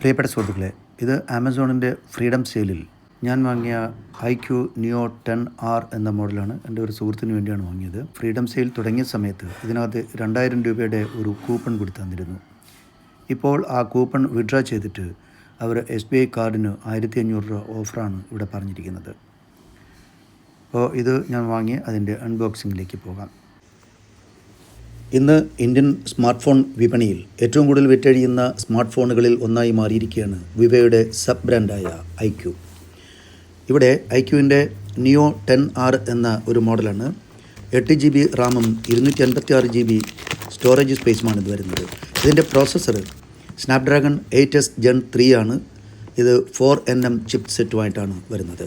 പ്രിയപ്പെട്ട സുഹൃത്തുക്കളെ, ഇത് ആമസോണിൻ്റെ ഫ്രീഡം സെയിലിൽ ഞാൻ വാങ്ങിയ IQ Neo 10R എന്ന മോഡലാണ്. എൻ്റെ ഒരു സുഹൃത്തിന് വേണ്ടിയാണ് വാങ്ങിയത്. ഫ്രീഡം സെയിൽ തുടങ്ങിയ സമയത്ത് ഇതിനകത്ത് 2000 രൂപയുടെ ഒരു കൂപ്പൺ കൊടുത്തു തന്നിരുന്നു. ഇപ്പോൾ ആ കൂപ്പൺ വിഡ്രാ ചെയ്തിട്ട് അവർ SBI കാർഡിന് 1500 രൂപ ഓഫറാണ് ഇവിടെ പറഞ്ഞിരിക്കുന്നത്. അപ്പോൾ ഇത് ഞാൻ വാങ്ങി അതിൻ്റെ അൺബോക്സിങ്ങിലേക്ക് പോകാം. ഇന്ന് ഇന്ത്യൻ സ്മാർട്ട് ഫോൺ വിപണിയിൽ ഏറ്റവും കൂടുതൽ വിറ്റഴിയുന്ന സ്മാർട്ട് ഫോണുകളിൽ ഒന്നായി മാറിയിരിക്കുകയാണ് വിവോയുടെ സബ് ബ്രാൻഡായ IQ. ഇവിടെ IQവിൻ്റെ Neo 10R എന്ന ഒരു മോഡലാണ്. 8 GB റാമും 256 GB സ്റ്റോറേജ് സ്പേസുമാണ് ഇത് വരുന്നത്. ഇതിൻ്റെ പ്രോസസ്സർ സ്നാപ്ഡ്രാഗൺ 8S Gen 3 ആണ്. ഇത് 4nm ചിപ്പ് സെറ്റുമായിട്ടാണ് വരുന്നത്.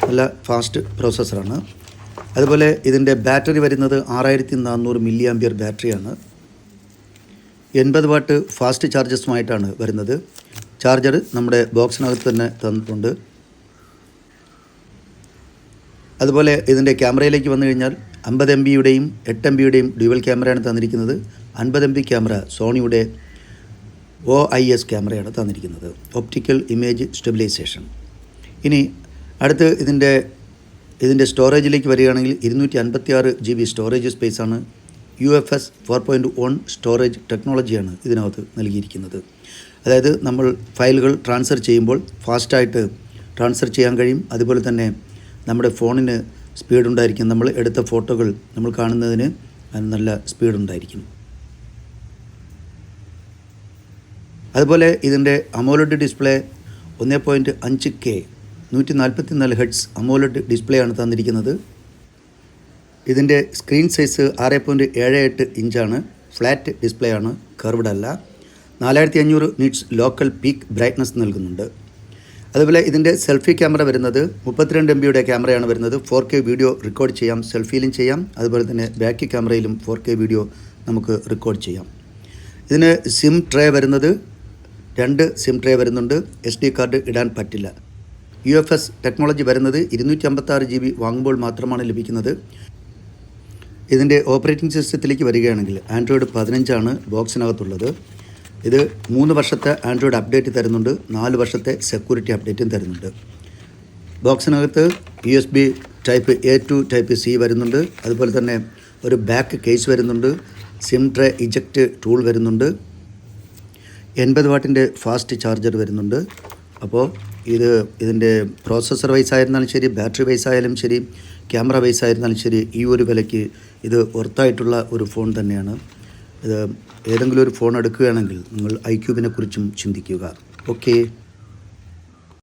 നല്ല ഫാസ്റ്റ് പ്രോസസ്സറാണ്. അതുപോലെ ഇതിൻ്റെ ബാറ്ററി വരുന്നത് 6400 mAh ബാറ്ററിയാണ്. 80 വാട്ട് ഫാസ്റ്റ് ചാർജസുമായിട്ടാണ് വരുന്നത്. ചാർജർ നമ്മുടെ ബോക്സിനകത്ത് തന്നെ തന്നിട്ടുണ്ട്. അതുപോലെ ഇതിൻ്റെ ക്യാമറയിലേക്ക് വന്നു കഴിഞ്ഞാൽ 50 MBയുടെയും 8 MBയുടെയും ഡ്യുവൽ ക്യാമറയാണ് തന്നിരിക്കുന്നത്. 50 MB ക്യാമറ സോണിയുടെ OIS ക്യാമറയാണ് തന്നിരിക്കുന്നത്, ഒപ്റ്റിക്കൽ ഇമേജ് സ്റ്റെബിലൈസേഷൻ. ഇനി അടുത്ത് ഇതിൻ്റെ സ്റ്റോറേജിലേക്ക് വരികയാണെങ്കിൽ 256 GB സ്റ്റോറേജ് സ്പേസാണ്. UFS 4.1 സ്റ്റോറേജ് ടെക്നോളജിയാണ് ഇതിനകത്ത് നൽകിയിരിക്കുന്നത്. അതായത് നമ്മൾ ഫയലുകൾ ട്രാൻസ്ഫർ ചെയ്യുമ്പോൾ ഫാസ്റ്റായിട്ട് ട്രാൻസ്ഫർ ചെയ്യാൻ കഴിയും. അതുപോലെ തന്നെ നമ്മുടെ ഫോണിന് സ്പീഡുണ്ടായിരിക്കും. നമ്മൾ എടുത്ത ഫോട്ടോകൾ നമ്മൾ കാണുന്നതിന് നല്ല സ്പീഡുണ്ടായിരിക്കും. അതുപോലെ ഇതിൻ്റെ AMOLED display 1.5K 144 Hz AMOLED display ആണ് തന്നിരിക്കുന്നത്. ഇതിൻ്റെ സ്ക്രീൻ സൈസ് 6.78 ഇഞ്ചാണ്. ഫ്ലാറ്റ് ഡിസ്പ്ലേ ആണ്, കർവ്ഡ് അല്ല. 4500 നിറ്റ്സ് ലോക്കൽ പീക്ക് ബ്രൈറ്റ്നസ് നൽകുന്നുണ്ട്. അതുപോലെ ഇതിൻ്റെ സെൽഫി ക്യാമറ വരുന്നത് 32 MBയുടെ ക്യാമറയാണ് വരുന്നത്. 4K വീഡിയോ റെക്കോർഡ് ചെയ്യാം, സെൽഫിയിലും ചെയ്യാം. അതുപോലെ തന്നെ ബാക്ക് ക്യാമറയിലും 4K വീഡിയോ നമുക്ക് റെക്കോർഡ് ചെയ്യാം. ഇതിന് സിം ട്രേ വരുന്നത് 2 സിം ട്രേ വരുന്നുണ്ട്. SD കാർഡ് ഇടാൻ പറ്റില്ല. UFS ടെക്നോളജി വരുന്നത് 256 GB വാങ്ങുമ്പോൾ മാത്രമാണ് ലഭിക്കുന്നത്. ഇതിൻ്റെ ഓപ്പറേറ്റിംഗ് സിസ്റ്റത്തിലേക്ക് വരികയാണെങ്കിൽ ആൻഡ്രോയിഡ് 15 ബോക്സിനകത്തുള്ളത്. ഇത് 3 വർഷത്തെ ആൻഡ്രോയിഡ് അപ്ഡേറ്റ് തരുന്നുണ്ട്, 4 വർഷത്തെ സെക്യൂരിറ്റി അപ്ഡേറ്റും തരുന്നുണ്ട്. ബോക്സിനകത്ത് USB type A to type C വരുന്നുണ്ട്. അതുപോലെ തന്നെ ഒരു ബാക്ക് കേസ് വരുന്നുണ്ട്. സിം ട്രേ ഇജക്റ്റ് ടൂൾ വരുന്നുണ്ട്. 80 വാട്ടിൻ്റെ ഫാസ്റ്റ് ചാർജർ വരുന്നുണ്ട്. അപ്പോൾ ഇതിൻ്റെ പ്രോസസ്സർ വൈസ് ആയിരുന്നാലും ശരി, ബാറ്ററി വൈസ് ആയാലും ശരി, ക്യാമറ വൈസ് ആയിരുന്നാലും ശരി, ഈ ഒരു വിലയ്ക്ക് ഇത് വർത്തായിട്ടുള്ള ഒരു ഫോൺ തന്നെയാണ്. ഇത് ഏതെങ്കിലും ഒരു ഫോൺ എടുക്കുകയാണെങ്കിൽ നിങ്ങൾ IQവിനെ കുറിച്ചും ചിന്തിക്കുക. ഓക്കെ.